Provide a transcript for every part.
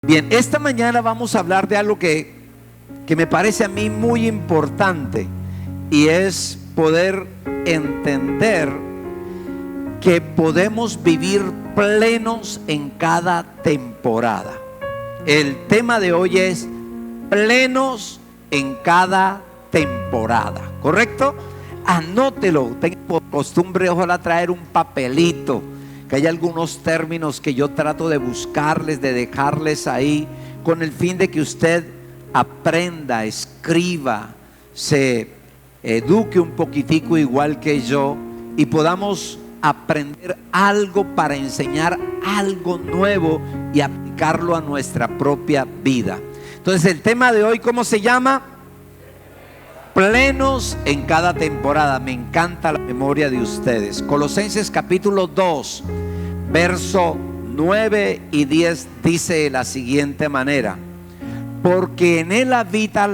Bien, esta mañana vamos a hablar de algo que me parece a mí muy importante, y es poder entender que podemos vivir plenos en cada temporada. El tema de hoy es plenos en cada temporada, ¿correcto? Anótelo, tengo por costumbre, ojalá traer un papelito, que hay algunos términos que yo trato de buscarles, de dejarles ahí, con el fin de que usted aprenda, escriba, se eduque un poquitico igual que yo, y podamos aprender algo para enseñar algo nuevo y aplicarlo a nuestra propia vida. Entonces, el tema de hoy, ¿cómo se llama? Plenos en cada temporada. Me encanta la memoria de ustedes. Colosenses capítulo 2, verso 9 y 10 dice de la siguiente manera: porque en él habita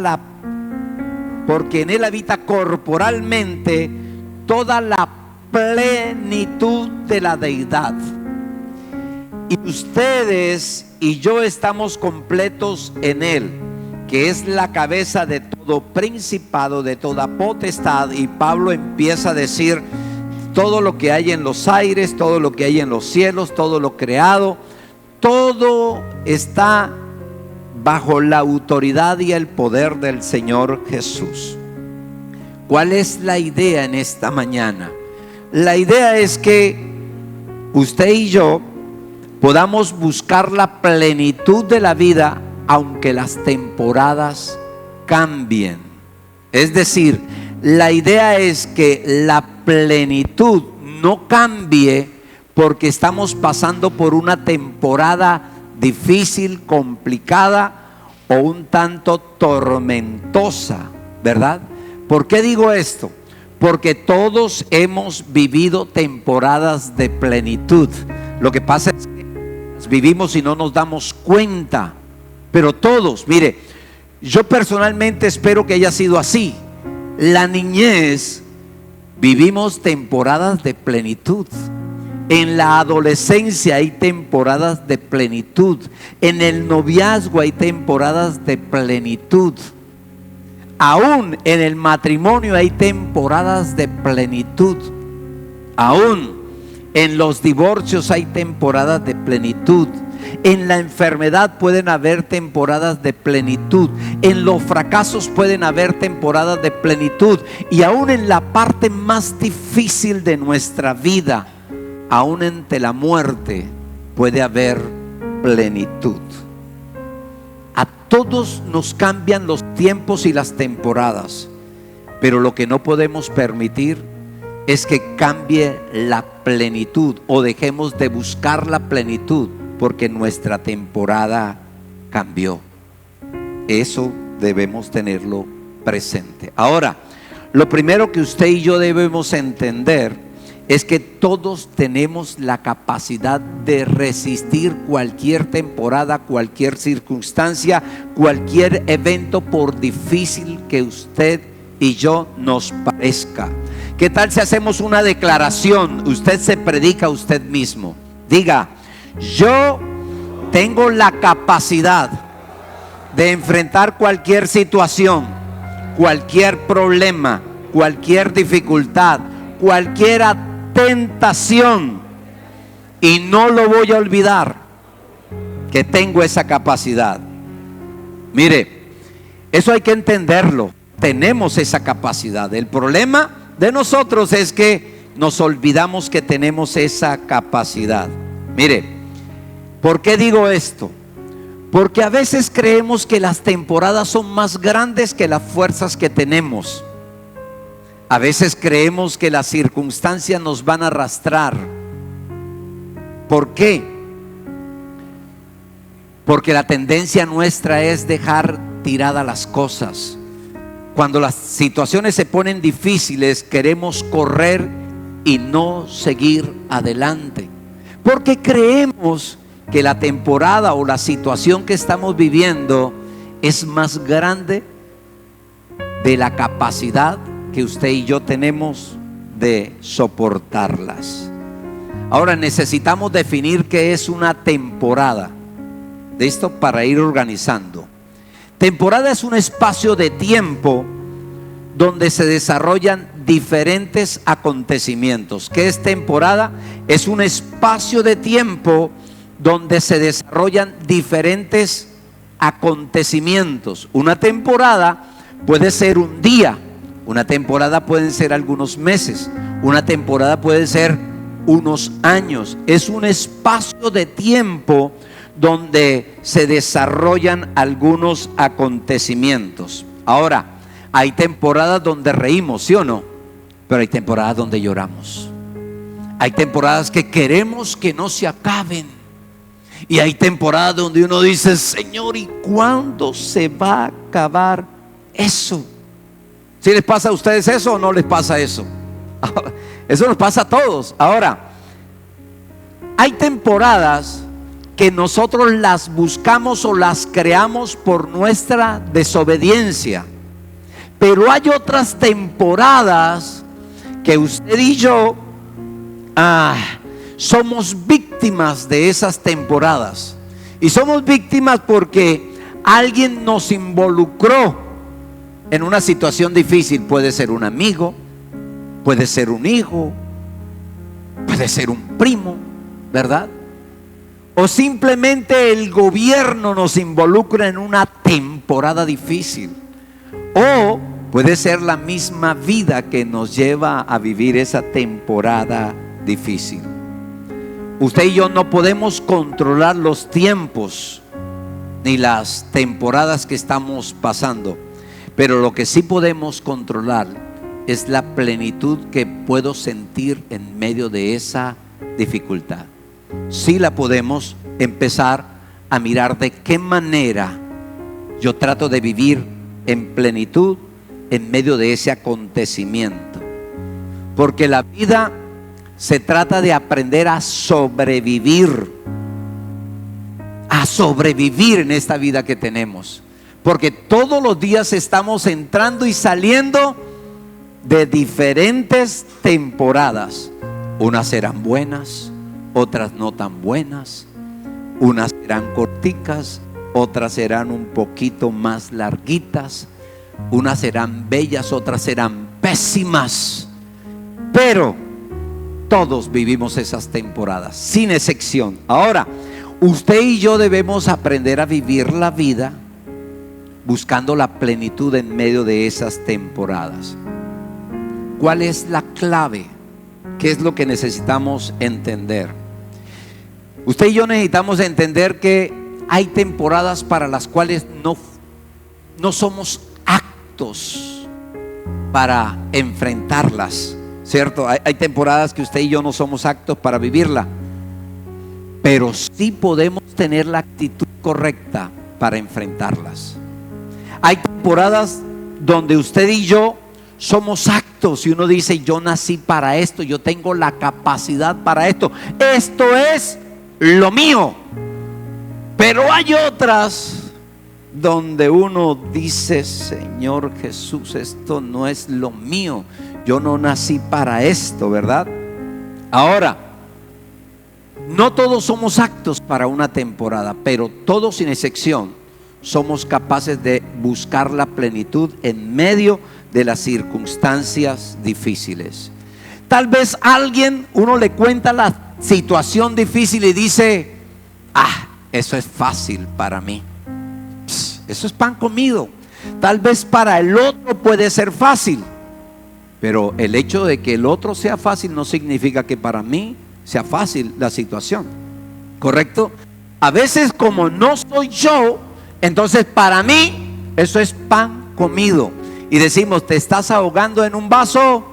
corporalmente toda la plenitud de la deidad, y ustedes y yo estamos completos en él, que es la cabeza de todo principado, de toda potestad. Y Pablo empieza a decir todo lo que hay en los aires, todo lo que hay en los cielos, todo lo creado, todo está bajo la autoridad y el poder del Señor Jesús. ¿Cuál es la idea en esta mañana? La idea es que usted y yo podamos buscar la plenitud de la vida, aunque las temporadas cambien. Es decir, la idea es que la plenitud no cambie porque estamos pasando por una temporada difícil, complicada o un tanto tormentosa, ¿verdad? ¿Por qué digo esto? Porque todos hemos vivido temporadas de plenitud. Lo que pasa es que vivimos y no nos damos cuenta. Pero todos, mire, yo personalmente espero que haya sido así. La niñez, vivimos temporadas de plenitud. En la adolescencia hay temporadas de plenitud. En el noviazgo hay temporadas de plenitud. Aún en el matrimonio hay temporadas de plenitud. Aún en los divorcios hay temporadas de plenitud. En la enfermedad pueden haber temporadas de plenitud. En los fracasos pueden haber temporadas de plenitud. Y aún en la parte más difícil de nuestra vida, aún ante la muerte, puede haber plenitud. A todos nos cambian los tiempos y las temporadas, pero lo que no podemos permitir es que cambie la plenitud o dejemos de buscar la plenitud porque nuestra temporada cambió. Eso debemos tenerlo presente. Ahora, lo primero que usted y yo debemos entender es que todos tenemos la capacidad de resistir cualquier temporada, cualquier circunstancia, cualquier evento, por difícil que usted y yo nos parezca. ¿Qué tal si hacemos una declaración? Usted se predica a usted mismo. Diga: yo tengo la capacidad de enfrentar cualquier situación, cualquier problema, cualquier dificultad, cualquier tentación, y no lo voy a olvidar que tengo esa capacidad. Mire, eso hay que entenderlo. Tenemos esa capacidad. El problema de nosotros es que nos olvidamos que tenemos esa capacidad. Mire, ¿por qué digo esto? Porque a veces creemos que las temporadas son más grandes que las fuerzas que tenemos. A veces creemos que las circunstancias nos van a arrastrar. ¿Por qué? Porque la tendencia nuestra es dejar tiradas las cosas. Cuando las situaciones se ponen difíciles, queremos correr y no seguir adelante. Porque creemos que la temporada o la situación que estamos viviendo es más grande de la capacidad que usted y yo tenemos de soportarlas. Ahora necesitamos definir qué es una temporada. ¿Listo? Para ir organizando. Temporada es un espacio de tiempo donde se desarrollan diferentes acontecimientos. ¿Qué es temporada? Es un espacio de tiempo donde se desarrollan diferentes acontecimientos. Una temporada puede ser un día, una temporada pueden ser algunos meses, una temporada puede ser unos años. Es un espacio de tiempo donde se desarrollan algunos acontecimientos. Ahora, hay temporadas donde reímos, ¿sí o no? Pero hay temporadas donde lloramos. Hay temporadas que queremos que no se acaben. Y hay temporadas donde uno dice: Señor, ¿y cuándo se va a acabar eso? ¿Sí les pasa a ustedes eso o no les pasa eso? Eso nos pasa a todos. Ahora, hay temporadas que nosotros las buscamos o las creamos por nuestra desobediencia. Pero hay otras temporadas que usted y yo somos víctimas de esas temporadas. Y somos víctimas porque alguien nos involucró en una situación difícil. Puede ser un amigo, puede ser un hijo, puede ser un primo, ¿verdad? O simplemente el gobierno nos involucra en una temporada difícil. O puede ser la misma vida que nos lleva a vivir esa temporada difícil. Usted y yo no podemos controlar los tiempos ni las temporadas que estamos pasando, pero lo que sí podemos controlar es la plenitud que puedo sentir en medio de esa dificultad. Sí la podemos empezar a mirar de qué manera yo trato de vivir en plenitud en medio de ese acontecimiento. Porque la vida se trata de aprender a sobrevivir en esta vida que tenemos. Porque todos los días estamos entrando y saliendo de diferentes temporadas. Unas serán buenas, otras no tan buenas. Unas serán corticas, otras serán un poquito más larguitas. Unas serán bellas, otras serán pésimas. Pero todos vivimos esas temporadas, sin excepción. Ahora, usted y yo debemos aprender a vivir la vida buscando la plenitud en medio de esas temporadas. ¿Cuál es la clave? ¿Qué es lo que necesitamos entender? Usted y yo necesitamos entender que hay temporadas para las cuales no somos aptos para enfrentarlas, ¿cierto? Hay temporadas que usted y yo no somos aptos para vivirla, pero sí podemos tener la actitud correcta para enfrentarlas. Hay temporadas donde usted y yo somos aptos y uno dice: yo nací para esto, yo tengo la capacidad para esto, esto es lo mío. Pero hay otras donde uno dice: Señor Jesús, esto no es lo mío, yo no nací para esto, ¿verdad? Ahora, no todos somos aptos para una temporada, pero todos sin excepción somos capaces de buscar la plenitud en medio de las circunstancias difíciles. Tal vez uno le cuenta la situación difícil y dice: eso es fácil para mí, eso es pan comido. Tal vez para el otro puede ser fácil, pero el hecho de que el otro sea fácil no significa que para mí sea fácil la situación, ¿correcto? A veces, como no soy yo, entonces para mí eso es pan comido. Y decimos: te estás ahogando en un vaso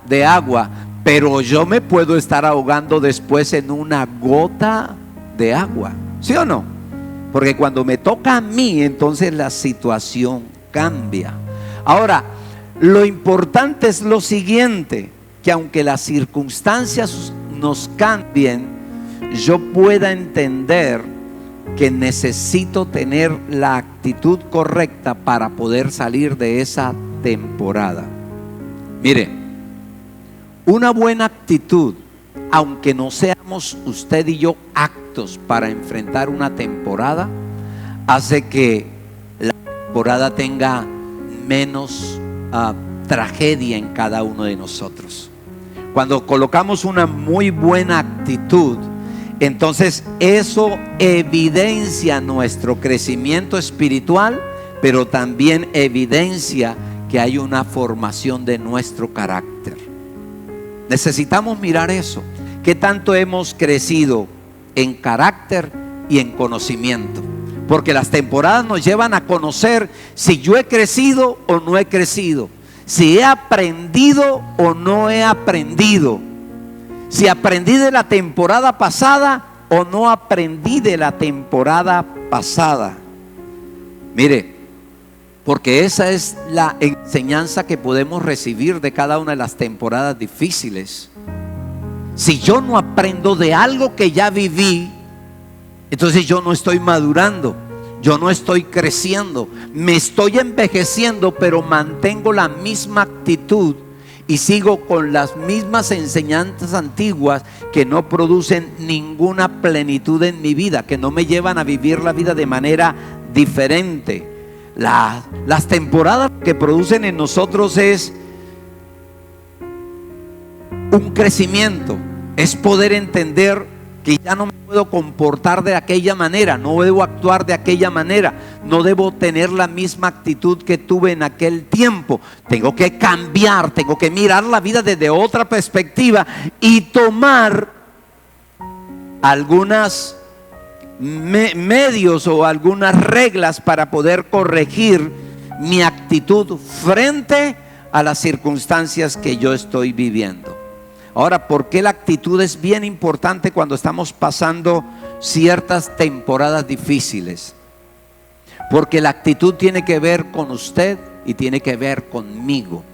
de agua, pero yo me puedo estar ahogando después en una gota de agua, ¿sí o no? Porque cuando me toca a mí, entonces la situación cambia. Ahora, lo importante es lo siguiente: que aunque las circunstancias nos cambien, yo pueda entender que necesito tener la actitud correcta para poder salir de esa temporada. Mire, una buena actitud, aunque no seamos usted y yo aptos para enfrentar una temporada, hace que la temporada tenga menos tragedia en cada uno de nosotros. Cuando colocamos una muy buena actitud, entonces eso evidencia nuestro crecimiento espiritual, pero también evidencia que hay una formación de nuestro carácter. Necesitamos mirar eso. ¿Qué tanto hemos crecido en carácter y en conocimiento? Porque las temporadas nos llevan a conocer si yo he crecido o no he crecido, si he aprendido o no he aprendido, si aprendí de la temporada pasada o no aprendí de la temporada pasada. Mire, porque esa es la enseñanza que podemos recibir de cada una de las temporadas difíciles. Si yo no aprendo de algo que ya viví, entonces yo no estoy madurando, yo no estoy creciendo, me estoy envejeciendo, pero mantengo la misma actitud y sigo con las mismas enseñanzas antiguas que no producen ninguna plenitud en mi vida, que no me llevan a vivir la vida de manera diferente. Las temporadas que producen en nosotros es un crecimiento, es poder entender que ya no me puedo comportar de aquella manera, no debo actuar de aquella manera, no debo tener la misma actitud que tuve en aquel tiempo. Tengo que cambiar, tengo que mirar la vida desde otra perspectiva y tomar algunos medios o algunas reglas para poder corregir mi actitud frente a las circunstancias que yo estoy viviendo. Ahora, ¿por qué la actitud es bien importante cuando estamos pasando ciertas temporadas difíciles? Porque la actitud tiene que ver con usted y tiene que ver conmigo.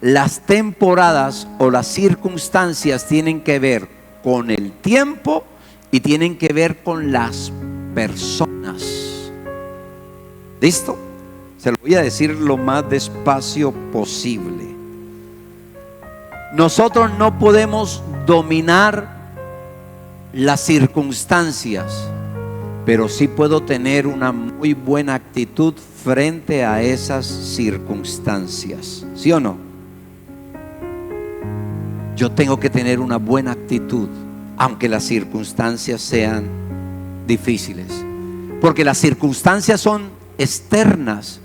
Las temporadas o las circunstancias tienen que ver con el tiempo y tienen que ver con las personas. ¿Listo? Se lo voy a decir lo más despacio posible. Nosotros no podemos dominar las circunstancias, pero sí puedo tener una muy buena actitud frente a esas circunstancias. ¿Sí o no? Yo tengo que tener una buena actitud, aunque las circunstancias sean difíciles, porque las circunstancias son externas,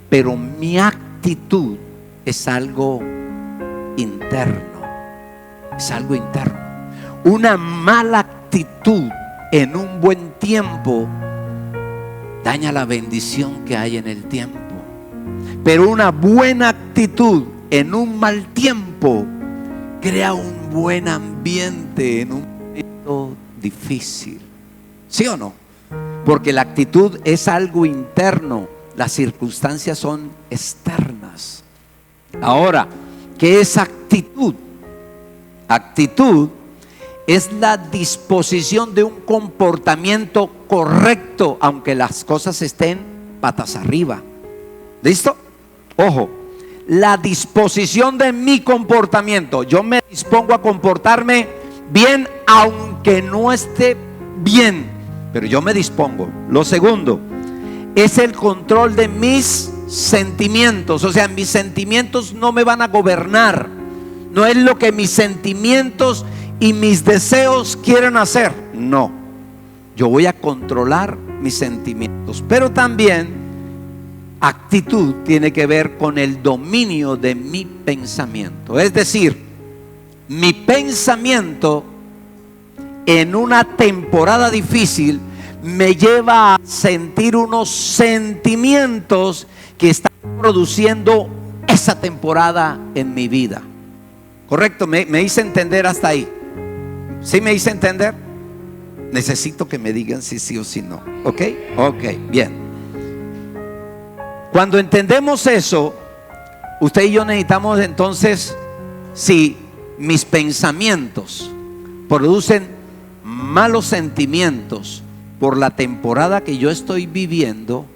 pero mi actitud es algo interno, es algo interno. Una mala actitud en un buen tiempo daña la bendición que hay en el tiempo, pero una buena actitud en un mal tiempo crea un buen ambiente en un momento difícil. ¿Sí o no? Porque la actitud es algo interno, las circunstancias son externas. Ahora, ¿qué es actitud? Actitud es la disposición de un comportamiento correcto, aunque las cosas estén patas arriba. ¿Listo? Ojo, la disposición de mi comportamiento. Yo me dispongo a comportarme bien, aunque no esté bien, pero yo me dispongo. Lo segundo es el control de mis sentimientos. O sea, mis sentimientos no me van a gobernar. No es lo que mis sentimientos y mis deseos quieren hacer. No, yo voy a controlar mis sentimientos. Pero también actitud tiene que ver con el dominio de mi pensamiento. Es decir, mi pensamiento en una temporada difícil me lleva a sentir unos sentimientos que están produciendo esa temporada en mi vida. ¿Correcto? ¿Me hice entender hasta ahí? ¿Sí me hice entender? Necesito que me digan si sí o si no. ¿Ok? Ok, bien. Cuando entendemos eso, usted y yo necesitamos entonces, si mis pensamientos producen malos sentimientos por la temporada que yo estoy viviendo,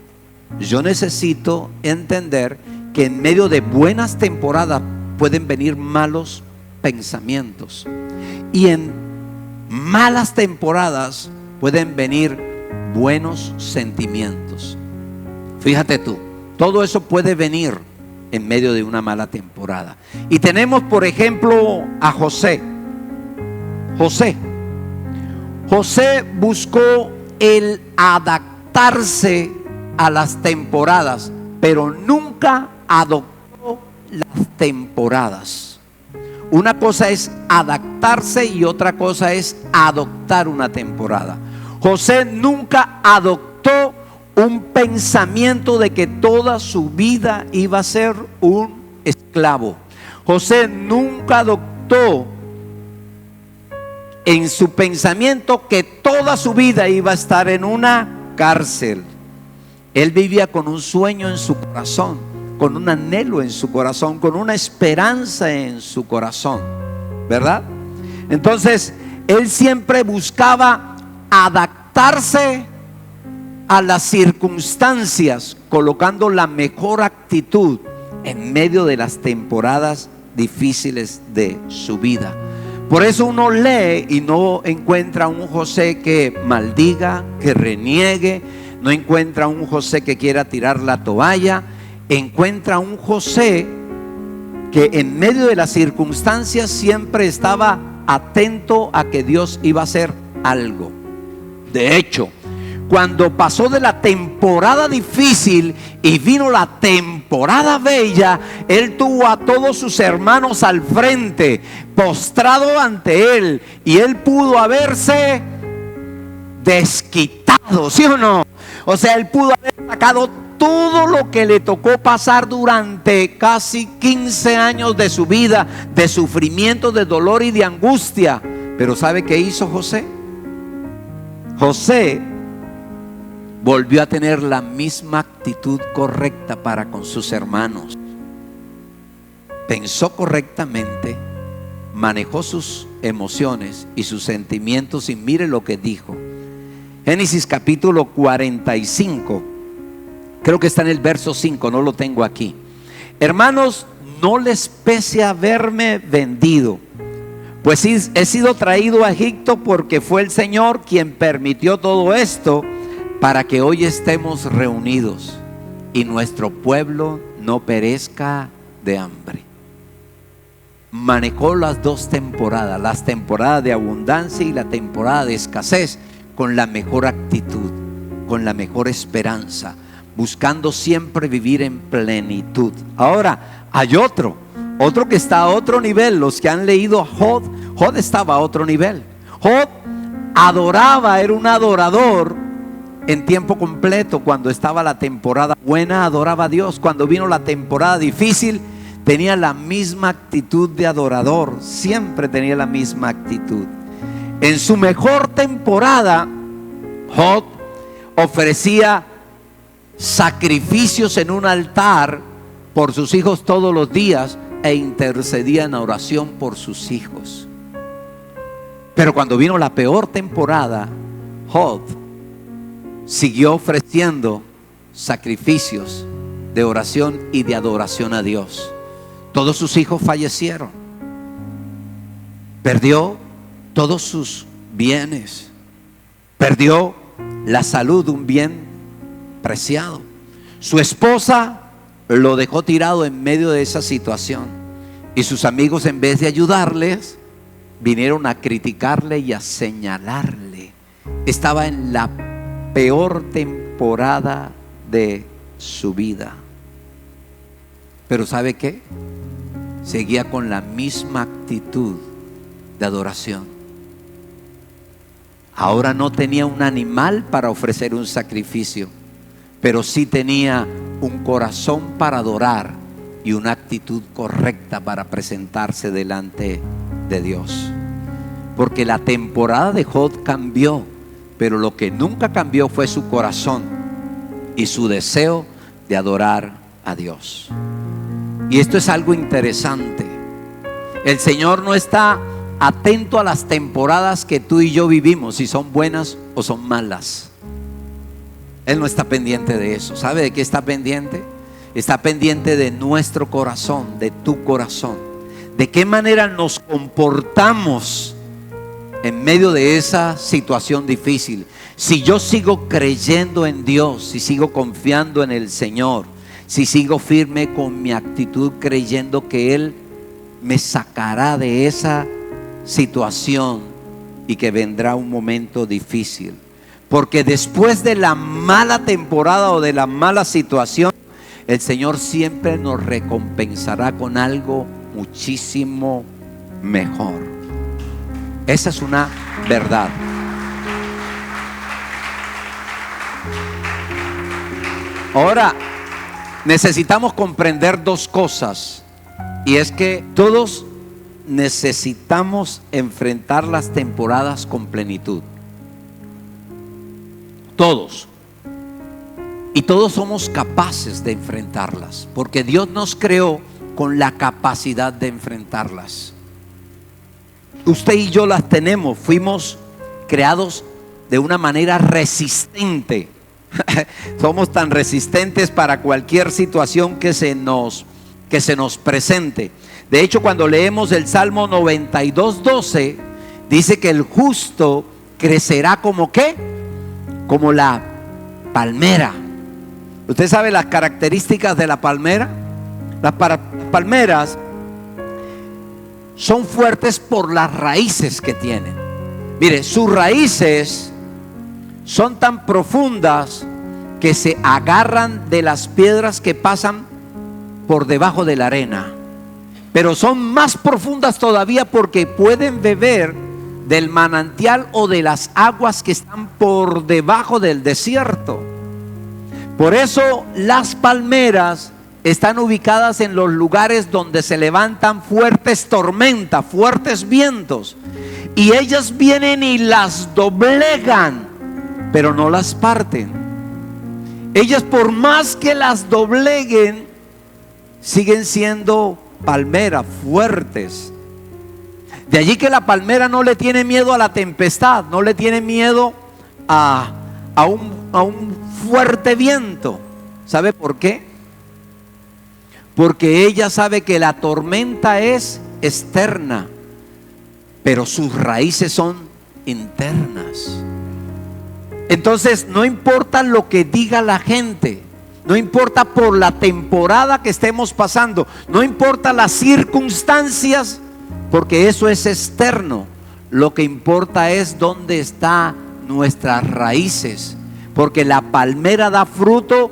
yo necesito entender que en medio de buenas temporadas pueden venir malos pensamientos, y en malas temporadas pueden venir buenos sentimientos. Fíjate tú, todo eso puede venir en medio de una mala temporada. Y tenemos, por ejemplo, a José. José buscó el adaptarse a las temporadas, pero nunca adoptó las temporadas. Una cosa es adaptarse y otra cosa es adoptar una temporada. José nunca adoptó un pensamiento de que toda su vida iba a ser un esclavo. José nunca adoptó en su pensamiento que toda su vida iba a estar en una cárcel. Él vivía con un sueño en su corazón, con un anhelo en su corazón, con una esperanza en su corazón, ¿verdad? Entonces, él siempre buscaba adaptarse a las circunstancias, colocando la mejor actitud en medio de las temporadas difíciles de su vida. Por eso uno lee y no encuentra un José que maldiga, que reniegue, no encuentra un José que quiera tirar la toalla. Encuentra un José que en medio de las circunstancias siempre estaba atento a que Dios iba a hacer algo. De hecho, cuando pasó de la temporada difícil y vino la temporada bella, él tuvo a todos sus hermanos al frente, postrado ante él, y él pudo haberse desquitado, ¿sí o no? O sea, él pudo haber sacado todo lo que le tocó pasar durante casi 15 años de su vida, de sufrimiento, de dolor y de angustia. Pero ¿sabe qué hizo José? José volvió a tener la misma actitud correcta para con sus hermanos. Pensó correctamente, manejó sus emociones y sus sentimientos, y mire lo que dijo. Génesis capítulo 45, creo que está en el verso 5, no lo tengo aquí. Hermanos, no les pese haberme vendido, pues he sido traído a Egipto porque fue el Señor quien permitió todo esto, para que hoy estemos reunidos y nuestro pueblo no perezca de hambre. Manejó las dos temporadas, las temporadas de abundancia y la temporada de escasez, con la mejor actitud, con la mejor esperanza, buscando siempre vivir en plenitud. Ahora hay otro que está a otro nivel. Los que han leído a Job estaba a otro nivel. Job adoraba, era un adorador en tiempo completo. Cuando estaba la temporada buena, adoraba a Dios. Cuando vino la temporada difícil, tenía la misma actitud de adorador. Siempre tenía la misma actitud. En su mejor temporada, Job ofrecía sacrificios en un altar por sus hijos todos los días e intercedía en oración por sus hijos. Pero cuando vino la peor temporada, Job siguió ofreciendo sacrificios de oración y de adoración a Dios. Todos sus hijos fallecieron. Perdió todos sus bienes. Perdió la salud, un bien preciado. Su esposa lo dejó tirado en medio de esa situación. Y sus amigos, en vez de ayudarles, vinieron a criticarle y a señalarle. Estaba en la peor temporada de su vida. Pero ¿sabe qué? Seguía con la misma actitud de adoración. Ahora no tenía un animal para ofrecer un sacrificio, pero sí tenía un corazón para adorar y una actitud correcta para presentarse delante de Dios. Porque la temporada de Job cambió, pero lo que nunca cambió fue su corazón y su deseo de adorar a Dios. Y esto es algo interesante. El Señor no está atento a las temporadas que tú y yo vivimos, si son buenas o son malas. Él no está pendiente de eso. ¿Sabe de qué está pendiente? Está pendiente de nuestro corazón, de tu corazón. De qué manera nos comportamos en medio de esa situación difícil, si yo sigo creyendo en Dios, si sigo confiando en el Señor, si sigo firme con mi actitud creyendo que Él me sacará de esa situación y que vendrá un momento difícil. Porque después de la mala temporada o de la mala situación, el Señor siempre nos recompensará con algo muchísimo mejor. Esa es una verdad. Ahora, necesitamos comprender dos cosas. Y es que todos necesitamos enfrentar las temporadas con plenitud. Todos. Y todos somos capaces de enfrentarlas, porque Dios nos creó con la capacidad de enfrentarlas. Usted y yo las tenemos. Fuimos creados de una manera resistente. Somos tan resistentes para cualquier situación que se nos presente. De hecho, cuando leemos el Salmo 92:12, dice que el justo crecerá como ¿qué? Como la palmera. ¿Usted sabe las características de la palmera? Las palmeras son fuertes por las raíces que tienen. Mire, sus raíces son tan profundas que se agarran de las piedras que pasan por debajo de la arena. Pero son más profundas todavía porque pueden beber del manantial o de las aguas que están por debajo del desierto. Por eso las palmeras están ubicadas en los lugares donde se levantan fuertes tormentas, fuertes vientos, y ellas vienen y las doblegan, pero no las parten. Ellas, por más que las dobleguen, siguen siendo palmeras fuertes. De allí que la palmera no le tiene miedo a la tempestad, no le tiene miedo a un fuerte viento. ¿Sabe por qué? Porque ella sabe que la tormenta es externa, pero sus raíces son internas. Entonces no importa lo que diga la gente, no importa por la temporada que estemos pasando, no importa las circunstancias, porque eso es externo. Lo que importa es dónde están nuestras raíces, porque la palmera da fruto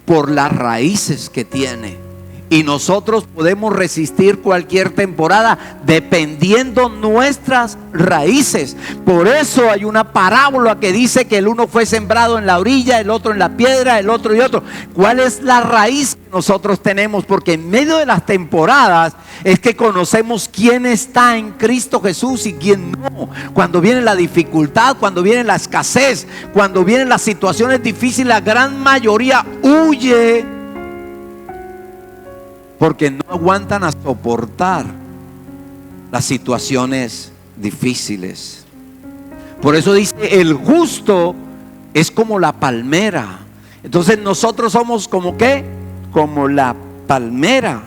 por las raíces que tiene. Y nosotros podemos resistir cualquier temporada dependiendo nuestras raíces. Por eso hay una parábola que dice que el uno fue sembrado en la orilla, el otro en la piedra, el otro y otro. ¿Cuál es la raíz que nosotros tenemos? Porque en medio de las temporadas es que conocemos quién está en Cristo Jesús y quién no. Cuando viene la dificultad, cuando viene la escasez, cuando vienen las situaciones difíciles, la gran mayoría huye, porque no aguantan a soportar las situaciones difíciles. Por eso dice, el justo es como la palmera. Entonces nosotros somos como ¿qué? Como la palmera.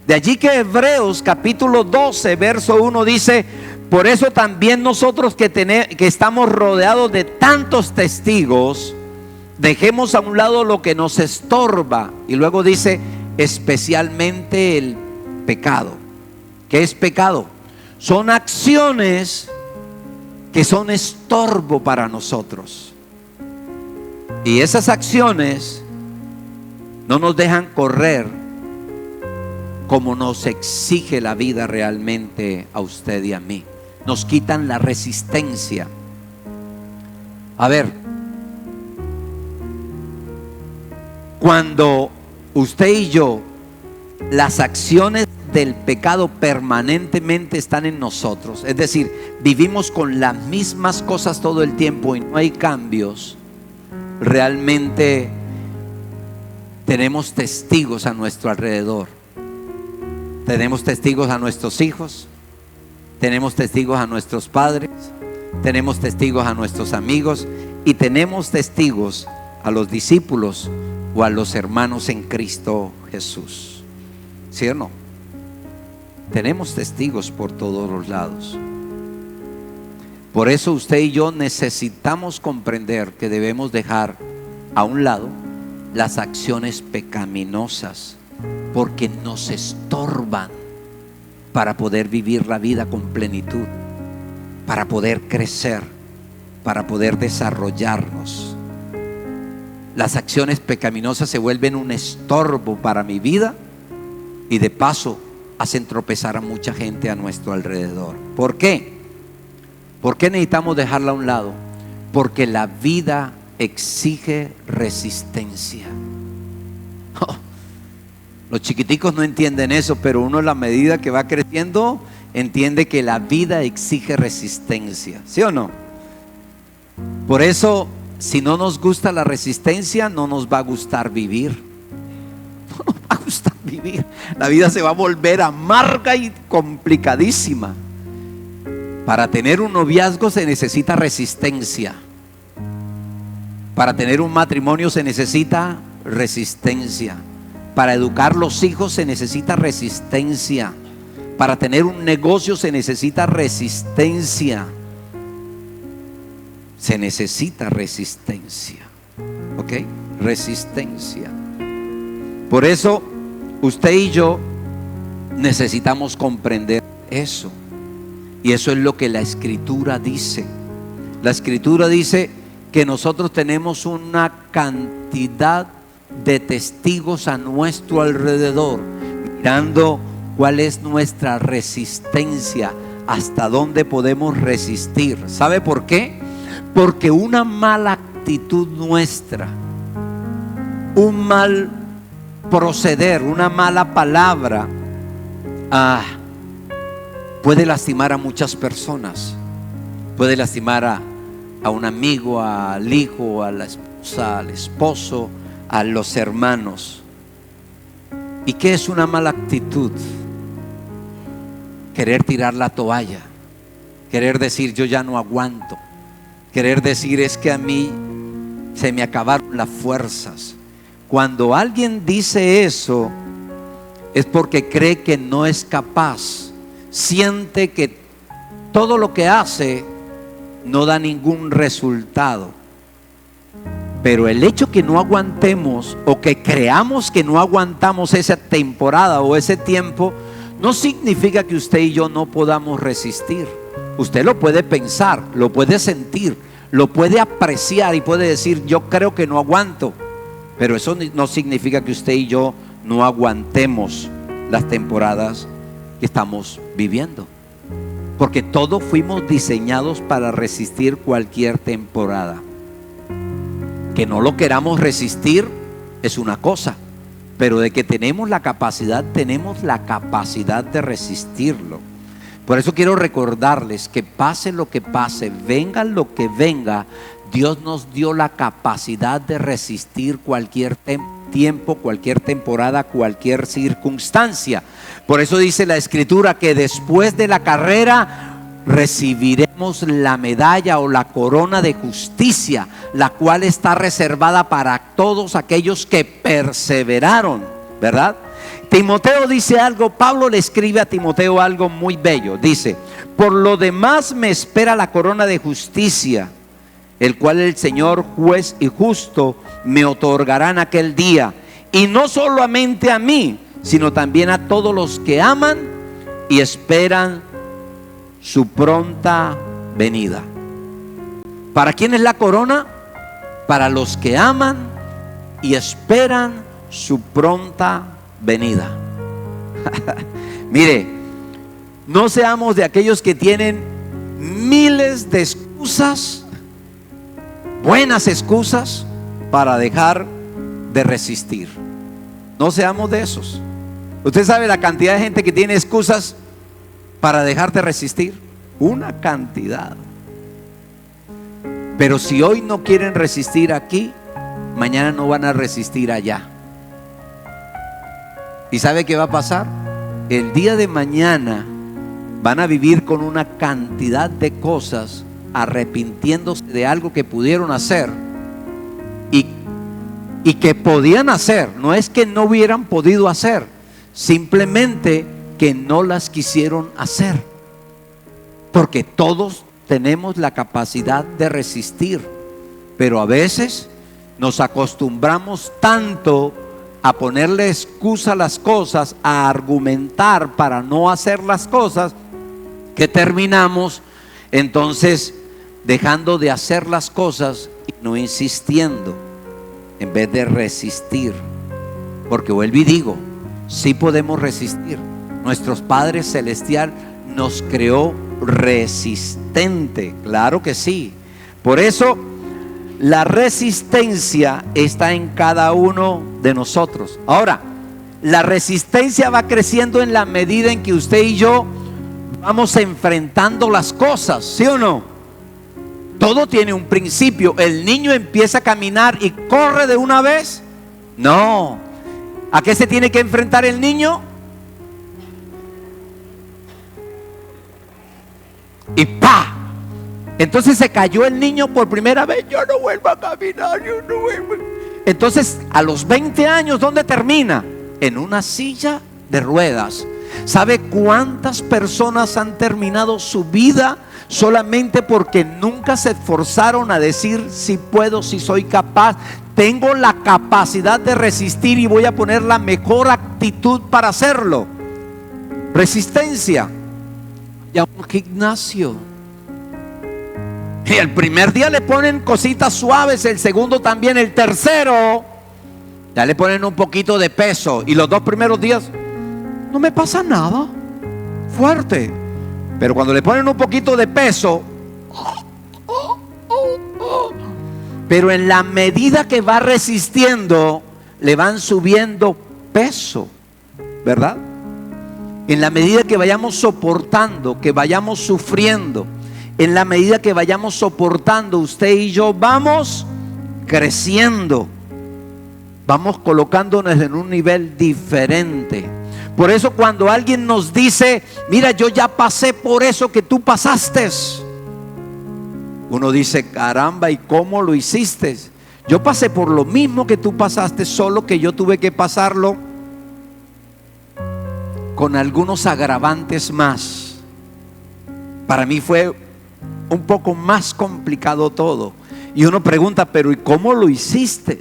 De allí que Hebreos capítulo 12 verso 1 dice, por eso también nosotros que estamos rodeados de tantos testigos, dejemos a un lado lo que nos estorba. Y luego dice, especialmente el pecado. ¿Qué es pecado? Son acciones que son estorbo para nosotros. Y esas acciones no nos dejan correr como nos exige la vida realmente a usted y a mí. Nos quitan la resistencia. A ver, cuando usted y yo, las acciones del pecado permanentemente están en nosotros, es decir, vivimos con las mismas cosas todo el tiempo y no hay cambios, realmente tenemos testigos a nuestro alrededor. Tenemos testigos a nuestros hijos, tenemos testigos a nuestros padres, tenemos testigos a nuestros amigos y tenemos testigos a los discípulos o a los hermanos en Cristo Jesús. ¿Sí o no? Tenemos testigos por todos los lados. Por eso usted y yo necesitamos comprender que debemos dejar a un lado las acciones pecaminosas, porque nos estorban para poder vivir la vida con plenitud, para poder crecer, para poder desarrollarnos. Las acciones pecaminosas se vuelven un estorbo para mi vida y de paso hacen tropezar a mucha gente a nuestro alrededor. ¿Por qué? ¿Por qué necesitamos dejarla a un lado? Porque la vida exige resistencia. Oh, los chiquiticos no entienden eso, pero uno a la medida que va creciendo entiende que la vida exige resistencia, ¿sí o no? Por eso, si no nos gusta la resistencia, no nos va a gustar vivir. No nos va a gustar vivir. La vida se va a volver amarga y complicadísima. Para tener un noviazgo se necesita resistencia. Para tener un matrimonio se necesita resistencia. Para educar los hijos se necesita resistencia. Para tener un negocio se necesita resistencia. Se necesita resistencia. ¿Ok? Resistencia. Por eso usted y yo necesitamos comprender eso. Y eso es lo que la Escritura dice. La Escritura dice que nosotros tenemos una cantidad de testigos a nuestro alrededor, mirando cuál es nuestra resistencia, hasta dónde podemos resistir. ¿Sabe por qué? Porque una mala actitud nuestra, un mal proceder, una mala palabra, puede lastimar a muchas personas. Puede lastimar a un amigo, al hijo, a la esposa, al esposo, a los hermanos. ¿Y qué es una mala actitud? Querer tirar la toalla, querer decir yo ya no aguanto, querer decir es que a mí se me acabaron las fuerzas. Cuando alguien dice eso es porque cree que no es capaz, siente que todo lo que hace no da ningún resultado. Pero el hecho que no aguantemos o que creamos que no aguantamos esa temporada o ese tiempo, no significa que usted y yo no podamos resistir. Usted lo puede pensar, lo puede sentir, lo puede apreciar y puede decir yo creo que no aguanto. Pero eso no significa que usted y yo no aguantemos las temporadas que estamos viviendo. Porque todos fuimos diseñados para resistir cualquier temporada. Que no lo queramos resistir es una cosa, pero de que tenemos la capacidad de resistirlo. Por eso quiero recordarles que pase lo que pase, venga lo que venga, Dios nos dio la capacidad de resistir cualquier tiempo, cualquier temporada, cualquier circunstancia. Por eso dice la Escritura que después de la carrera recibiremos la medalla o la corona de justicia, la cual está reservada para todos aquellos que perseveraron, ¿verdad? Timoteo dice algo, Pablo le escribe a Timoteo algo muy bello. Dice: por lo demás me espera la corona de justicia, el cual el Señor juez y justo me otorgará en aquel día, y no solamente a mí, sino también a todos los que aman y esperan su pronta venida. ¿Para quién es la corona? Para los que aman y esperan su pronta venida. Mire, no seamos de aquellos que tienen miles de excusas, buenas excusas, para dejar de resistir. No seamos de esos. Usted sabe la cantidad de gente que tiene excusas para dejar de resistir. Una cantidad. Pero si hoy no quieren resistir aquí, mañana no van a resistir allá. ¿Y sabe qué va a pasar? El día de mañana van a vivir con una cantidad de cosas, arrepintiéndose de algo que pudieron hacer y que podían hacer. No es que no hubieran podido hacer, simplemente que no las quisieron hacer. Porque todos tenemos la capacidad de resistir, pero a veces nos acostumbramos tanto a ponerle excusa a las cosas, a argumentar para no hacer las cosas, que terminamos entonces dejando de hacer las cosas y no insistiendo en vez de resistir. Porque vuelvo y digo, sí podemos resistir. Nuestro Padre Celestial nos creó resistente, claro que sí. Por eso la resistencia está en cada uno de nosotros. Ahora, la resistencia va creciendo en la medida en que usted y yo vamos enfrentando las cosas, ¿sí o no? Todo tiene un principio. El niño empieza a caminar y corre de una vez. No. ¿A qué se tiene que enfrentar el niño? Y ¡pa! Entonces se cayó el niño por primera vez. Yo no vuelvo a caminar, yo no vuelvo. Entonces a los 20 años, ¿dónde termina? En una silla de ruedas. ¿Sabe cuántas personas han terminado su vida solamente porque nunca se esforzaron a decir si puedo, si soy capaz, tengo la capacidad de resistir y voy a poner la mejor actitud para hacerlo? Resistencia. Y a un gimnasio, y el primer día le ponen cositas suaves, el segundo también, el tercero ya le ponen un poquito de peso, y los 2 primeros días no me pasa nada fuerte, pero cuando le ponen un poquito de peso, pero en la medida que va resistiendo, le van subiendo peso, ¿verdad? En la medida que vayamos soportando, que vayamos sufriendo, en la medida que vayamos soportando, usted y yo vamos creciendo, vamos colocándonos en un nivel diferente. Por eso cuando alguien nos dice, mira, yo ya pasé por eso que tú pasaste, uno dice, caramba, ¿y cómo lo hiciste? Yo pasé por lo mismo que tú pasaste, solo que yo tuve que pasarlo con algunos agravantes más. Para mí fue un poco más complicado todo. Y uno pregunta, pero ¿y cómo lo hiciste?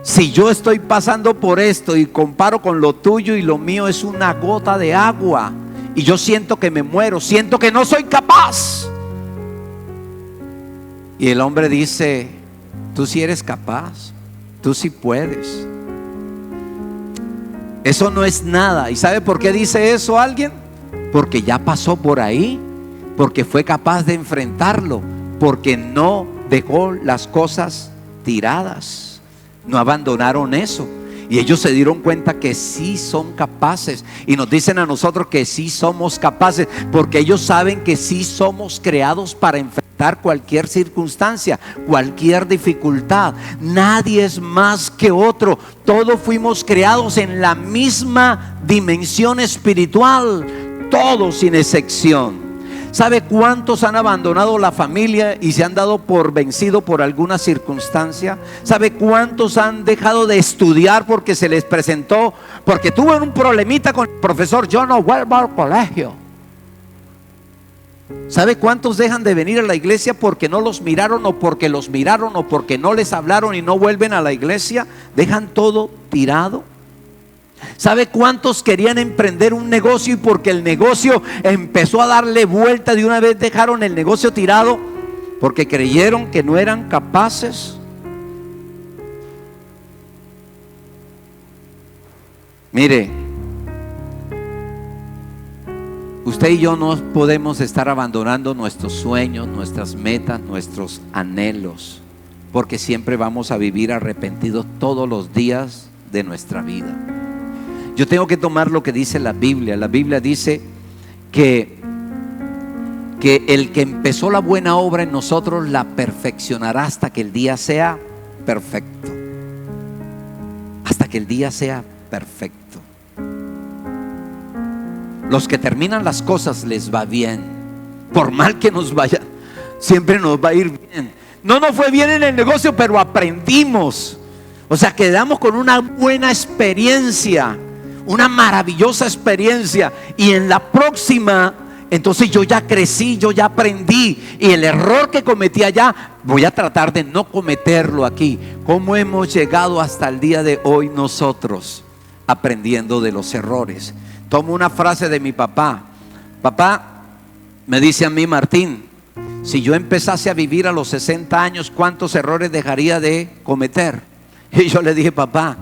Si yo estoy pasando por esto y comparo con lo tuyo y lo mío es una gota de agua, y yo siento que me muero, siento que no soy capaz. Y el hombre dice, tú sí eres capaz, tú sí puedes. Eso no es nada. ¿Y sabe por qué dice eso alguien? Porque ya pasó por ahí, porque fue capaz de enfrentarlo, porque no dejó las cosas tiradas, no abandonaron eso. Y ellos se dieron cuenta que sí son capaces, y nos dicen a nosotros que sí somos capaces, porque ellos saben que sí somos creados para enfrentar cualquier circunstancia, cualquier dificultad. Nadie es más que otro. Todos fuimos creados en la misma dimensión espiritual, todos sin excepción. ¿Sabe cuántos han abandonado la familia y se han dado por vencido por alguna circunstancia? ¿Sabe cuántos han dejado de estudiar porque se les presentó, porque tuvo un problemita con el profesor, yo no vuelvo al colegio? ¿Sabe cuántos dejan de venir a la iglesia porque no los miraron, o porque los miraron, o porque no les hablaron y no vuelven a la iglesia? Dejan todo tirado. ¿Sabe cuántos querían emprender un negocio y porque el negocio empezó a darle vuelta de una vez dejaron el negocio tirado porque creyeron que no eran capaces? Mire, usted y yo no podemos estar abandonando nuestros sueños, nuestras metas, nuestros anhelos, porque siempre vamos a vivir arrepentidos todos los días de nuestra vida. Yo tengo que tomar lo que dice la Biblia. La Biblia dice que el que empezó la buena obra en nosotros la perfeccionará hasta que el día sea perfecto. Hasta que el día sea perfecto. Los que terminan las cosas les va bien. Por mal que nos vaya, siempre nos va a ir bien. No nos fue bien en el negocio, pero aprendimos. O sea, quedamos con una buena experiencia, una maravillosa experiencia. Y en la próxima Entonces yo ya crecí, yo ya aprendí, y el error que cometí allá voy a tratar de no cometerlo aquí. ¿Cómo hemos llegado hasta el día de hoy nosotros aprendiendo de los errores? Tomo una frase de mi papá. Papá me dice a mí: Martín, si yo empezase a vivir a los 60 años, ¿cuántos errores dejaría de cometer? Y yo le dije: papá,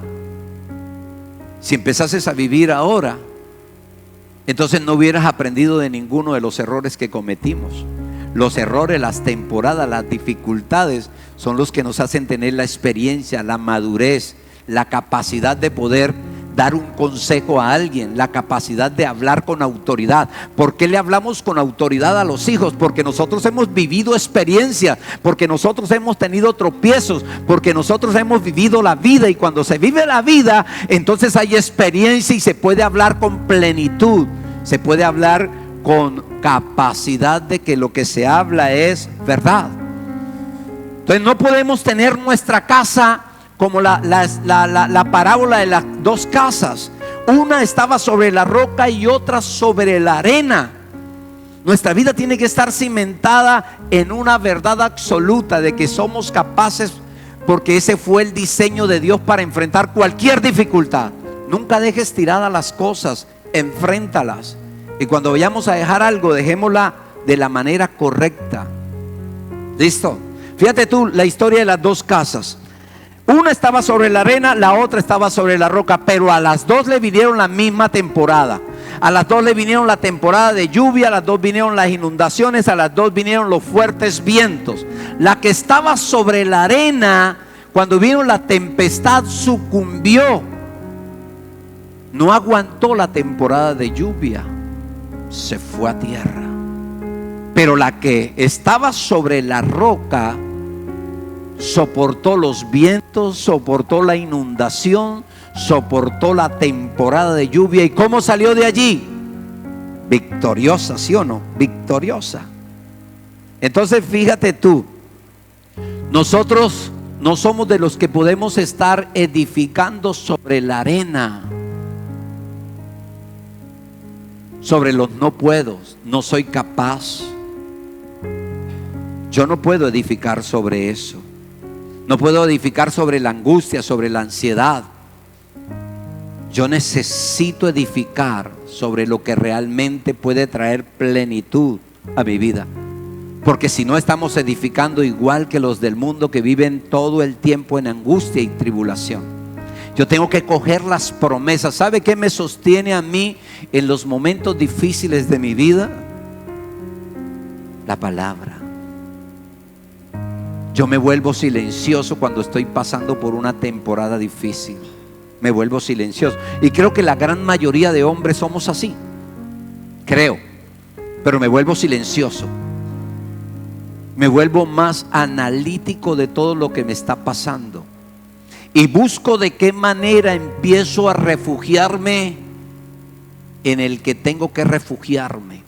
si empezases a vivir ahora, entonces no hubieras aprendido de ninguno de los errores que cometimos. Los errores, las temporadas, las dificultades son los que nos hacen tener la experiencia, la madurez, la capacidad de poder dar un consejo a alguien, la capacidad de hablar con autoridad. ¿Por qué le hablamos con autoridad a los hijos? Porque nosotros hemos vivido experiencias, porque nosotros hemos tenido tropiezos, porque nosotros hemos vivido la vida, y cuando se vive la vida, entonces hay experiencia y se puede hablar con plenitud, se puede hablar con capacidad de que lo que se habla es verdad. Entonces no podemos tener nuestra casa como la parábola de las dos casas. Una estaba sobre la roca y otra sobre la arena. Nuestra vida tiene que estar cimentada en una verdad absoluta de que somos capaces, porque ese fue el diseño de Dios para enfrentar cualquier dificultad. Nunca dejes tiradas las cosas, enfréntalas. Y cuando vayamos a dejar algo, dejémosla de la manera correcta. ¿Listo? Fíjate tú la historia de las dos casas. Una estaba sobre la arena, la otra estaba sobre la roca, pero a las dos le vinieron la misma temporada. A las dos le vinieron la temporada de lluvia, a las dos vinieron las inundaciones, a las dos vinieron los fuertes vientos. La que estaba sobre la arena, cuando vino la tempestad, sucumbió. No aguantó la temporada de lluvia, se fue a tierra. Pero la que estaba sobre la roca soportó los vientos, soportó la inundación, soportó la temporada de lluvia. ¿Y cómo salió de allí? Victoriosa, ¿sí o no? Victoriosa. Entonces fíjate tú, nosotros no somos de los que podemos estar edificando sobre la arena, sobre los no puedo, no soy capaz. Yo no puedo edificar sobre eso. No puedo edificar sobre la angustia, sobre la ansiedad. Yo necesito edificar sobre lo que realmente puede traer plenitud a mi vida. Porque si no, estamos edificando igual que los del mundo, que viven todo el tiempo en angustia y tribulación. Yo tengo que coger las promesas. ¿Sabe qué me sostiene a mí en los momentos difíciles de mi vida? La palabra. Yo me vuelvo silencioso cuando estoy pasando por una temporada difícil. Me vuelvo silencioso. Y creo que la gran mayoría de hombres somos así. Creo. Pero me vuelvo silencioso. Me vuelvo más analítico de todo lo que me está pasando. Y busco de qué manera empiezo a refugiarme en el que tengo que refugiarme.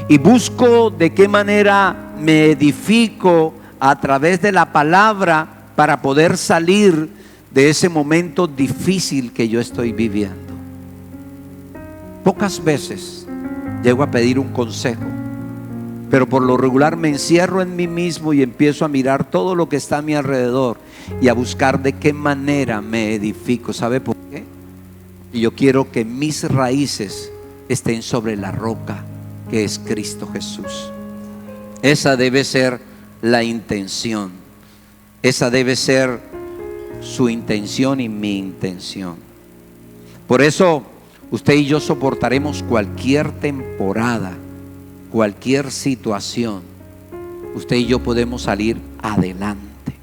Y busco de qué manera me edifico a través de la palabra para poder salir de ese momento difícil que yo estoy viviendo. Pocas veces llego a pedir un consejo, pero por lo regular me encierro en mí mismo y empiezo a mirar todo lo que está a mi alrededor y a buscar de qué manera me edifico. ¿Sabe por qué? Y yo quiero que mis raíces estén sobre la roca, que es Cristo Jesús. Esa debe ser la intención. Esa debe ser su intención y mi intención. Por eso usted y yo soportaremos cualquier temporada, cualquier situación. Usted y yo podemos salir adelante.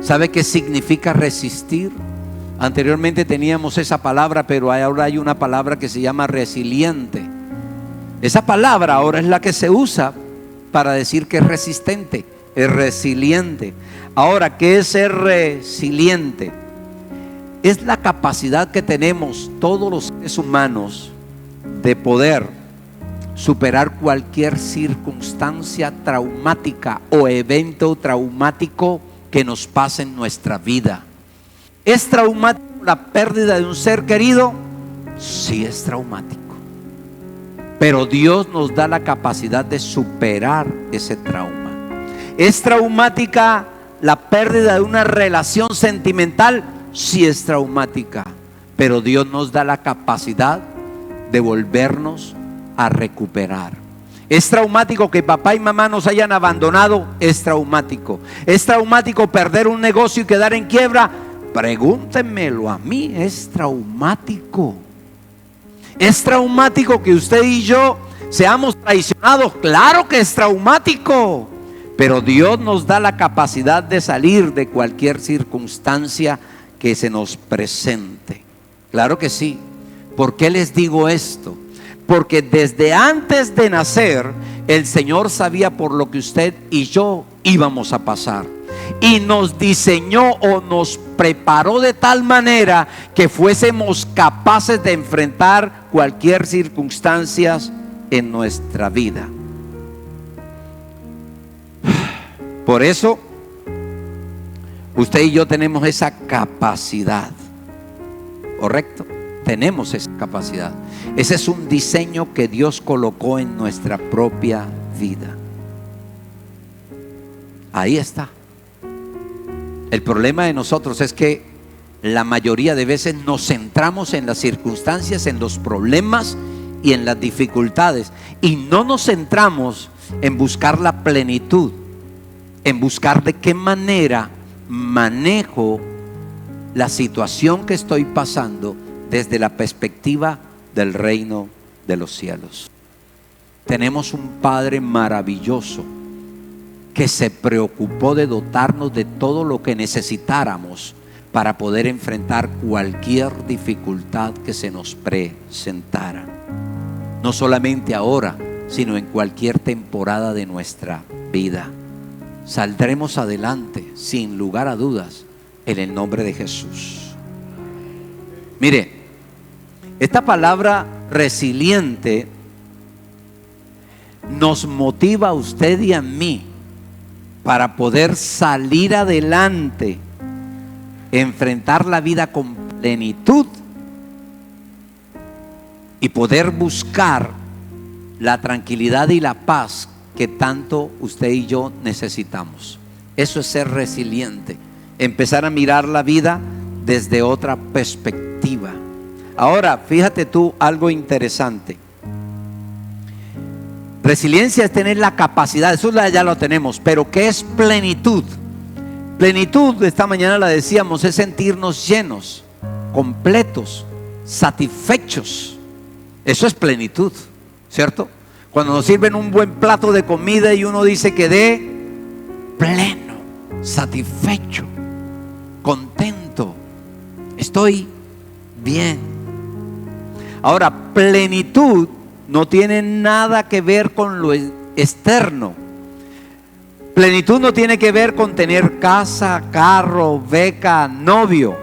¿Sabe qué significa resistir? Anteriormente teníamos esa palabra, pero ahora hay una palabra que se llama resiliente. Esa palabra ahora es la que se usa para decir que es resistente, es resiliente. Ahora, ¿qué es ser resiliente? Es la capacidad que tenemos todos los seres humanos de poder superar cualquier circunstancia traumática o evento traumático que nos pase en nuestra vida. ¿Es traumático la pérdida de un ser querido? Sí, es traumático. pero Dios nos da la capacidad de superar ese trauma. ¿Es traumática la pérdida de una relación sentimental? Sí, es traumática, pero Dios nos da la capacidad de volvernos a recuperar. ¿Es traumático que papá y mamá nos hayan abandonado? Es traumático. ¿Es traumático perder un negocio y quedar en quiebra? Pregúntenmelo a mí, es traumático. ¿Es traumático que usted y yo seamos traicionados? Claro que es traumático, pero Dios nos da la capacidad de salir de cualquier circunstancia que se nos presente. Claro que sí. ¿Por qué les digo esto? Porque desde antes de nacer, el Señor sabía por lo que usted y yo íbamos a pasar. Y nos diseñó o nos preparó de tal manera que fuésemos capaces de enfrentar cualquier circunstancia en nuestra vida. Por eso, usted y yo tenemos esa capacidad. ¿Correcto? Tenemos esa capacidad. Ese es un diseño que Dios colocó en nuestra propia vida. Ahí está. El problema de nosotros es que la mayoría de veces nos centramos en las circunstancias, en los problemas y en las dificultades, y no nos centramos en buscar la plenitud, en buscar de qué manera manejo la situación que estoy pasando desde la perspectiva del reino de los cielos. Tenemos un Padre maravilloso que se preocupó de dotarnos de todo lo que necesitáramos para poder enfrentar cualquier dificultad que se nos presentara. No solamente ahora, sino en cualquier temporada de nuestra vida. Saldremos adelante, sin lugar a dudas, en el nombre de Jesús. Mire, esta palabra resiliente nos motiva a usted y a mí para poder salir adelante, enfrentar la vida con plenitud y poder buscar la tranquilidad y la paz que tanto usted y yo necesitamos. Eso es ser resiliente, empezar a mirar la vida desde otra perspectiva. Ahora, fíjate tú algo interesante. Resiliencia es tener la capacidad, eso ya lo tenemos, pero ¿qué es plenitud? Plenitud, esta mañana la decíamos, es sentirnos llenos, completos, satisfechos. Eso es plenitud, ¿cierto? Cuando nos sirven un buen plato de comida y uno dice quedé pleno, satisfecho, contento, estoy bien. Ahora, plenitud no tiene nada que ver con lo externo. Plenitud no tiene que ver con tener casa, carro, beca, novio.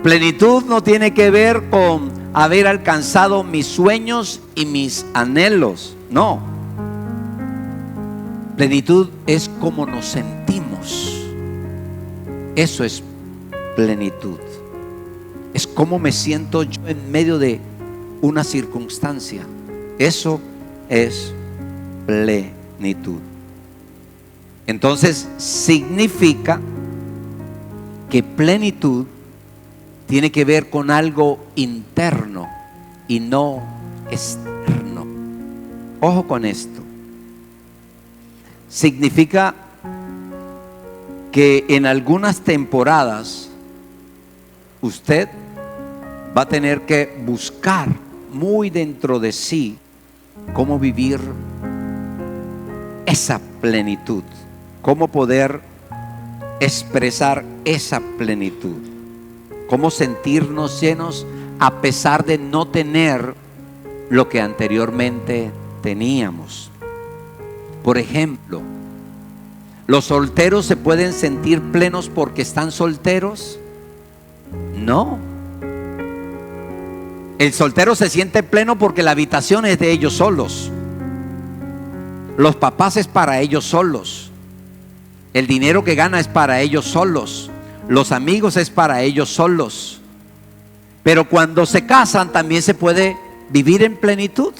Plenitud no tiene que ver con haber alcanzado mis sueños y mis anhelos. No. Plenitud es como nos sentimos. Eso es plenitud. Es como me siento yo en medio de una circunstancia. Eso es plenitud. Entonces significa que plenitud tiene que ver con algo interno y no externo. Ojo con esto. Significa que en algunas temporadas usted va a tener que buscar muy dentro de sí cómo vivir esa plenitud, cómo poder expresar esa plenitud, cómo sentirnos llenos a pesar de no tener lo que anteriormente teníamos. Por ejemplo, ¿los solteros se pueden sentir plenos porque están solteros? No. El soltero se siente pleno porque la habitación es de ellos solos. Los papás es para ellos solos. El dinero que gana es para ellos solos. Los amigos es para ellos solos. Pero cuando se casan también se puede vivir en plenitud,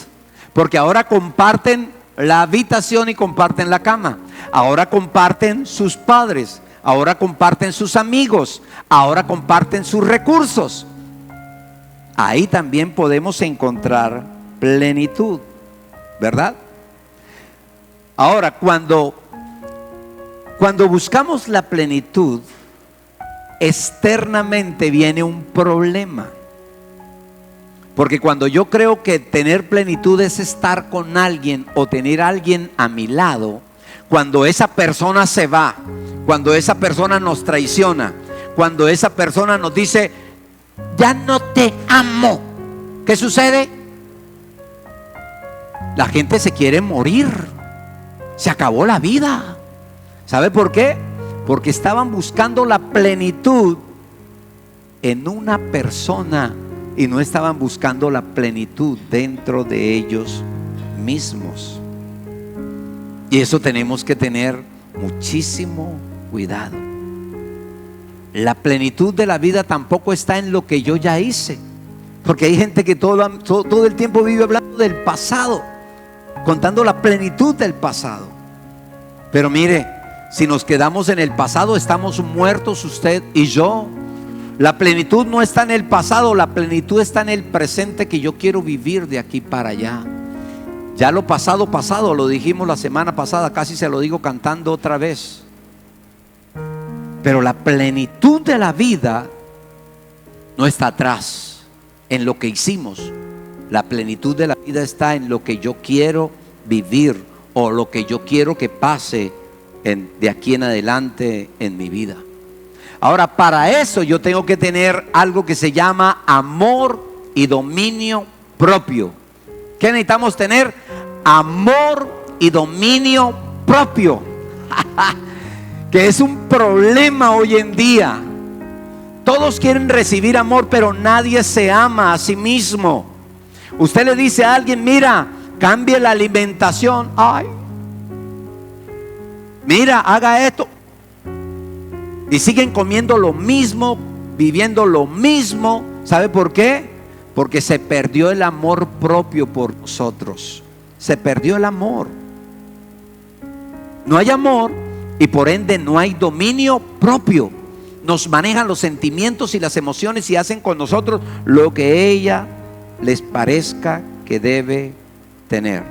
Porque ahora comparten la habitación y comparten la cama. Ahora comparten sus padres. Ahora comparten sus amigos. Ahora comparten sus recursos. Ahí también podemos encontrar plenitud, ¿verdad? Ahora, cuando buscamos la plenitud, externamente viene un problema. Porque cuando yo creo que tener plenitud es estar con alguien o tener a alguien a mi lado, cuando esa persona se va, cuando esa persona nos traiciona, cuando esa persona nos dice, ya no te amo, ¿qué sucede? La gente se quiere morir. Se acabó la vida. ¿Sabe por qué? Porque estaban buscando la plenitud en una persona y no estaban buscando la plenitud dentro de ellos mismos. Y eso tenemos que tener muchísimo cuidado. La plenitud de la vida tampoco está en lo que yo ya hice, porque hay gente que todo el tiempo vive hablando del pasado, contando la plenitud del pasado. Pero mire, si nos quedamos en el pasado, estamos muertos usted y yo. La plenitud no está en el pasado, la plenitud está en el presente que yo quiero vivir de aquí para allá. Ya lo pasado, pasado, lo dijimos la semana pasada, casi se lo digo cantando otra vez. Pero la plenitud de la vida no está atrás, en lo que hicimos. La plenitud de la vida está en lo que yo quiero vivir o lo que yo quiero que pase de aquí en adelante en mi vida. Ahora, para eso yo tengo que tener algo que se llama amor y dominio propio. ¿Qué necesitamos tener? Amor y dominio propio. Que es un problema hoy en día. Todos quieren recibir amor, pero nadie se ama a sí mismo. Usted le dice a alguien, mira, cambie la alimentación. Ay, mira, haga esto. Y siguen comiendo lo mismo, viviendo lo mismo. ¿Sabe por qué? Porque se perdió el amor propio por nosotros. Se perdió el amor. No hay amor y por ende no hay dominio propio. Nos manejan los sentimientos y las emociones y hacen con nosotros lo que ella les parezca que debe tener.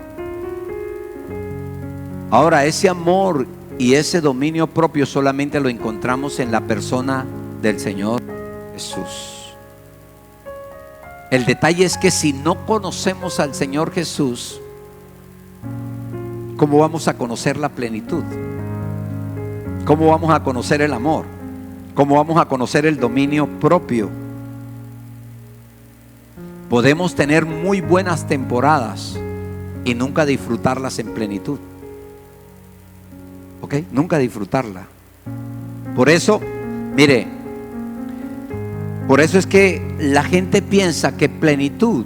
Ahora, ese amor y ese dominio propio solamente lo encontramos en la persona del Señor Jesús. El detalle es que si no conocemos al Señor Jesús, ¿cómo vamos a conocer la plenitud? ¿Cómo vamos a conocer el amor? ¿Cómo vamos a conocer el dominio propio? Podemos tener muy buenas temporadas y nunca disfrutarlas en plenitud. ¿Ok? Nunca disfrutarla. Por eso, mire, por eso es que la gente piensa que plenitud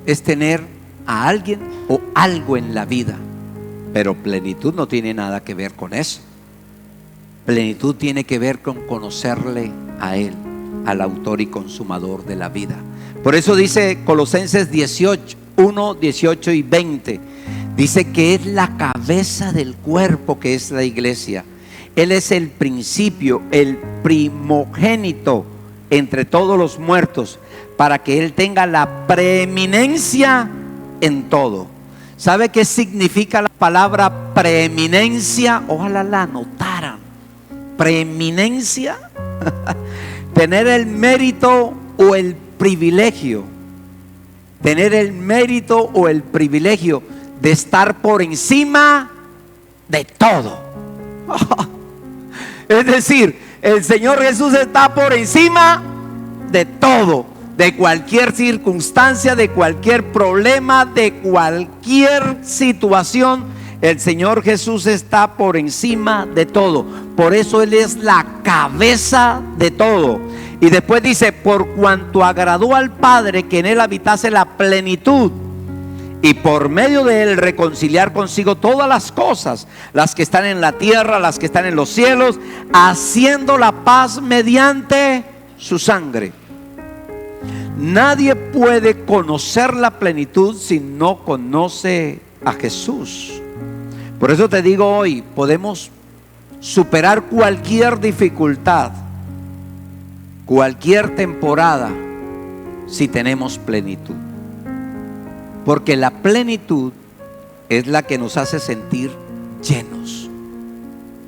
es tener a alguien o algo en la vida. Pero plenitud no tiene nada que ver con eso. Plenitud tiene que ver con conocerle a Él, al autor y consumador de la vida. Por eso dice Colosenses 1, 18 y 20. Dice que es la cabeza del cuerpo, que es la iglesia. Él es el principio, el primogénito entre todos los muertos, para que Él tenga la preeminencia en todo. ¿Sabe qué significa la palabra preeminencia? Ojalá la anotaran. Preeminencia. Tener el mérito o el privilegio. Tener el mérito o el privilegio de estar por encima de todo. Es decir, el Señor Jesús está por encima de todo, de cualquier circunstancia, de cualquier problema, de cualquier situación. El Señor Jesús está por encima de todo. Por eso Él es la cabeza de todo. Y después dice, por cuanto agradó al Padre que en Él habitase la plenitud, y por medio de Él reconciliar consigo todas las cosas, las que están en la tierra, las que están en los cielos, haciendo la paz mediante su sangre. Nadie puede conocer la plenitud si no conoce a Jesús. Por eso te digo hoy, podemos superar cualquier dificultad, cualquier temporada, si tenemos plenitud. Porque la plenitud es la que nos hace sentir llenos,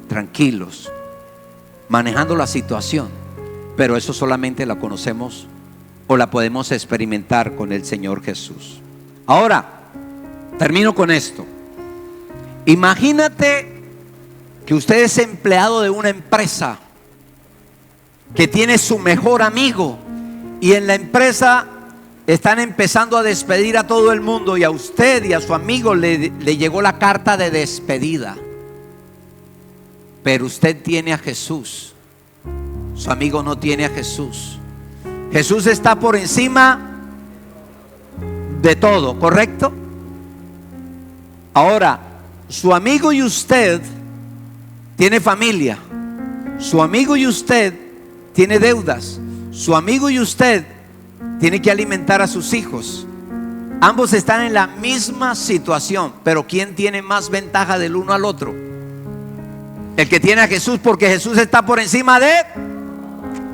tranquilos, manejando la situación. Pero eso solamente la conocemos o la podemos experimentar con el Señor Jesús. Ahora, termino con esto. Imagínate que usted es empleado de una empresa que tiene su mejor amigo, y en la empresa están empezando a despedir a todo el mundo, y a usted y a su amigo le llegó la carta de despedida. Pero usted tiene a Jesús, su amigo no tiene a Jesús. Jesús está por encima de todo, ¿correcto? Ahora, su amigo y usted tiene familia, su amigo y usted tiene deudas, su amigo y usted tiene que alimentar a sus hijos. Ambos están en la misma situación, pero ¿quién tiene más ventaja del uno al otro? El que tiene a Jesús, porque Jesús está por encima de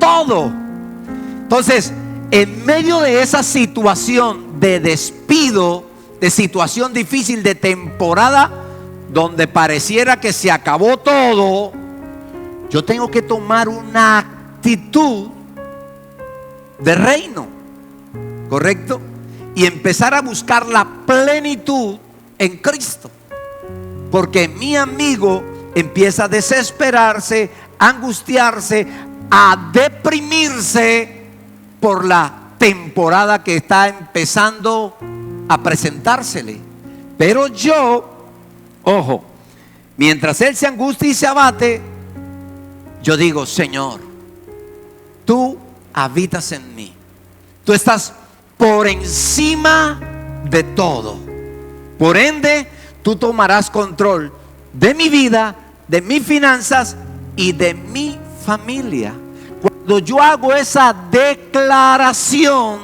todo. Entonces, en medio de esa situación de despido, de situación difícil, de temporada donde pareciera que se acabó todo, yo tengo que tomar una actitud de reino, ¿correcto? Y empezar a buscar la plenitud en Cristo. Porque mi amigo empieza a desesperarse, a angustiarse, a deprimirse por la temporada que está empezando a presentársele. Pero yo, ojo, mientras él se angustia y se abate, yo digo: Señor, tú habitas en mí, tú estás por encima de todo. Por ende, tú tomarás control de mi vida, de mis finanzas y de mi familia. Cuando yo hago esa declaración,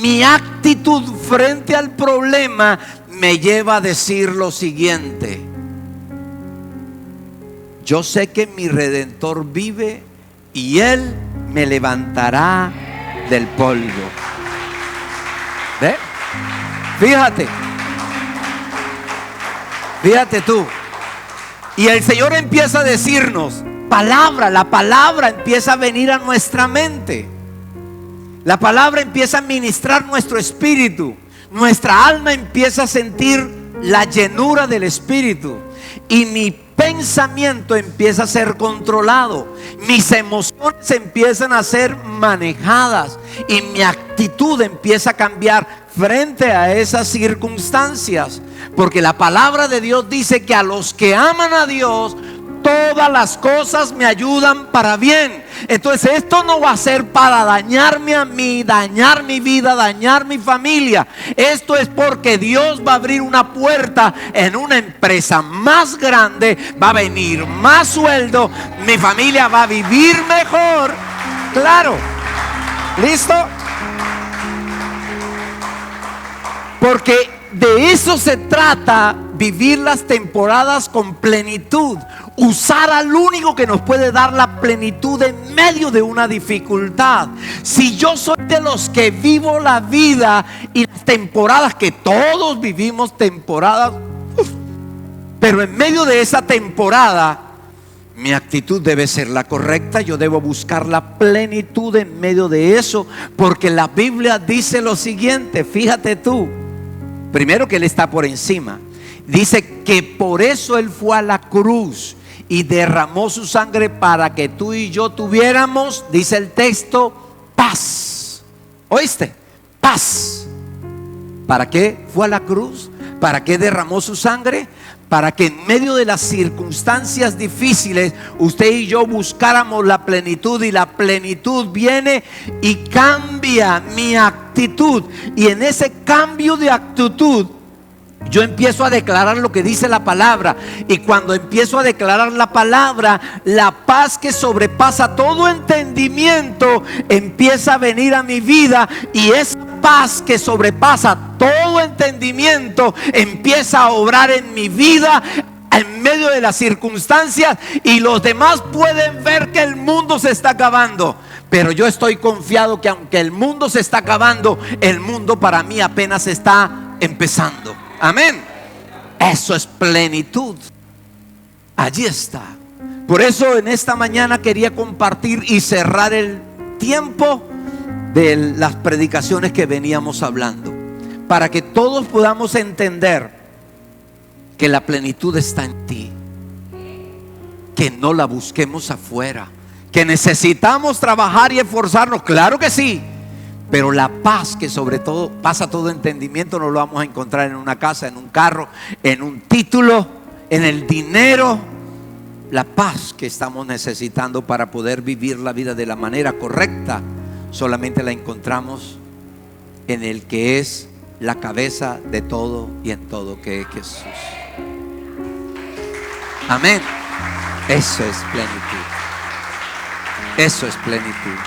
mi actitud frente al problema me lleva a decir lo siguiente: yo sé que mi Redentor vive y Él me levantará del polvo. ¿Ve? Fíjate tú. Y el Señor empieza a decirnos palabra, la palabra empieza a venir a nuestra mente. La palabra empieza a ministrar nuestro espíritu. Nuestra alma empieza a sentir la llenura del Espíritu. Y mi pensamiento empieza a ser controlado. Mis emociones empiezan a ser manejadas. Y mi actitud empieza a cambiar frente a esas circunstancias. Porque la palabra de Dios dice que a los que aman a Dios, todas las cosas me ayudan para bien. Entonces esto no va a ser para dañarme a mí, dañar mi vida, dañar mi familia. Esto es porque Dios va a abrir una puerta en una empresa más grande. Va a venir más sueldo, mi familia va a vivir mejor. Claro. ¿Listo? Porque de eso se trata, vivir las temporadas con plenitud. Usar al único que nos puede dar la plenitud en medio de una dificultad. Si yo soy de los que vivo la vida y las temporadas, que todos vivimos temporadas, pero en medio de esa temporada mi actitud debe ser la correcta. Yo debo buscar la plenitud en medio de eso, porque la Biblia dice lo siguiente, fíjate tú. Primero, que Él está por encima. Dice que por eso Él fue a la cruz y derramó su sangre para que tú y yo tuviéramos, dice el texto, paz. ¿Oíste? Paz. ¿Para qué fue a la cruz? ¿Para qué derramó su sangre? Para que en medio de las circunstancias difíciles usted y yo buscáramos la plenitud. Y la plenitud viene y cambia mi actitud. Y en ese cambio de actitud yo empiezo a declarar lo que dice la palabra. Y cuando empiezo a declarar la palabra, la paz que sobrepasa todo entendimiento empieza a venir a mi vida. Y esa paz que sobrepasa todo entendimiento empieza a obrar en mi vida, en medio de las circunstancias. Y los demás pueden ver que el mundo se está acabando, pero yo estoy confiado que aunque el mundo se está acabando, el mundo para mí apenas está empezando. Amén. Eso es plenitud. Allí está. Por eso en esta mañana quería compartir y cerrar el tiempo de las predicaciones que veníamos hablando, para que todos podamos entender que la plenitud está en ti, que no la busquemos afuera, que necesitamos trabajar y esforzarnos, claro que sí, pero la paz que sobre todo pasa todo entendimiento no lo vamos a encontrar en una casa, en un carro, en un título, en el dinero. La paz que estamos necesitando para poder vivir la vida de la manera correcta solamente la encontramos en el que es la cabeza de todo y en todo, que es Jesús. Amén. Eso es plenitud. Eso es plenitud.